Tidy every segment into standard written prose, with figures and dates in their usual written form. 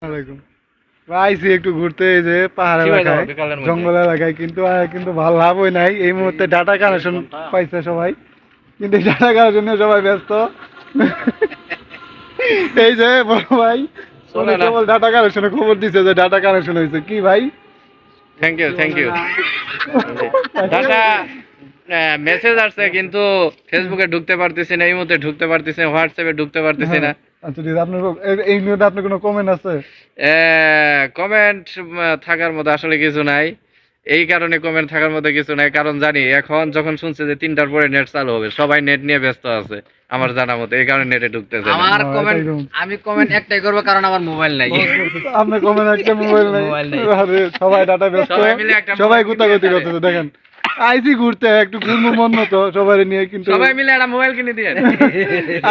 ওয়ালাইকুম। আইছি একটু ঘুরতে, এই যে পাহাড় কি ভাই এলাকায়, বিকালের মধ্যে জঙ্গল এলাকায়, কিন্তু ভালো লাভ হয় নাই এই মুহূর্তে। ডাটা কানেকশন পাইছে সবাই, কিন্তু ডাটা কানেকশন নিয়ে সবাই ব্যস্ত। এই যে বড় ভাই উনি চলে না। কেবল ডাটা কানেকশনের খবর দিছে যে ডাটা কানেকশন হয়েছে। কি ভাই? থ্যাংক ইউ দাদা। মেসেজ আসছে কিন্তু ফেসবুকে ঢুকতে পারতেছি না, এই মুহূর্তে ঢুকতে পারতেছি না, হোয়াটসঅ্যাপে ঢুকতে পারতেছি হ্যাঁ, না। আচ্ছা ঠিক আছে। আপনার এই নিয়ে আপনার কোনো কমেন্ট আছে? কমেন্ট থাকার মতো আসলে কিছু নাই। এই কারণে কমেন্ট থাকার মতো কিছু নাই, কারণ জানি এখন যখন শুনছে যে 3টার পরে নেট চালু হবে, সবাই নেট নিয়ে ব্যস্ত আছে আমার জানা মতো, এই কারণে নেটে ঢুকতেছে না। আমার হ্যাঁ, কমেন্ট, এটাই তো। আমি কমেন্ট একটাই করবো কারণ আমার মোবাইল নাই। আপনার কমেন্ট একটা মোবাইল নাই? মোবাইল নাই। আরে সবাই ডাটা ব্যস্ত, সবাই মিলে একটা সবাই মোবাইল গুতাগুতি কিনে করতেছে। দেখেন আইসি ঘুরতে, একটু ঘুরবো মন মতো সবাই নিয়ে, কিন্তু সবাই মিলে একটা মোবাইল কিনে দিয়ে।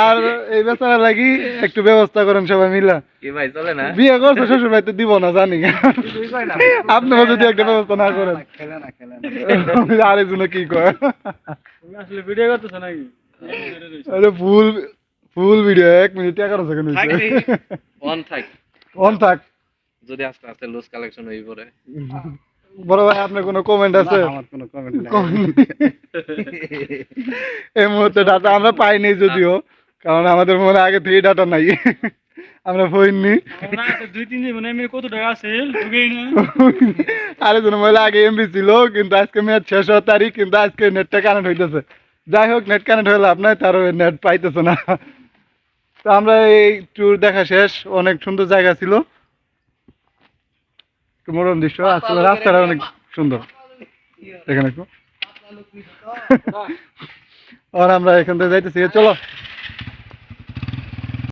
আর এই বেচারা লাগি একটু ব্যবস্থা করেন সবাই মিলা। কি ভাই চলে না? বিয়ে করছে শ্বশুর বাড়িতে দিব না জানি, আপনারা যদি একটা ব্যবস্থা না করেন। আরেকজনে কি কয়? আসলে ভিডিও করতেছ নাকি? আরে ফুল ফুল ভিডিও 1 মিনিট 11 সেকেন্ড হয়েছে। অন থাক, অন থাক। যদি আস্তে আস্তে লুজ কালেকশন হয়ে পড়ে। বড় ভাই আপনার কোনো কমেন্ট আছে? আমার কোনো কমেন্ট নাই। এই মুহূর্তে ডাটা আমরা পাইনি যদিও, কারণ আমাদের মনে আগে থেকে ডাটা নাই, আমরা পাইনি। না আছে 2-3 দিন মানে এমনি কত টাকা আছে ঢুকেই না। আরে জন মহিলা আগে এমবি ছিল, কিন্তু আজকে ম্যাচ শেষ হওয়ার তারিখ, কিন্তু আজকে নেটটা কানেক্ট হইতেছে। যাই হোক, নেট কানেক্ট হলে আপনার তার নেট পাইতেছে না। তো আমরা এই ট্যুর দেখা শেষ, অনেক সুন্দর জায়গা ছিল, একটু মনোরম দৃশ্য, আসলে রাস্তাটা অনেক সুন্দর। এখানে একটু আর আমরা এখান থেকে যাইতেছি, চলো।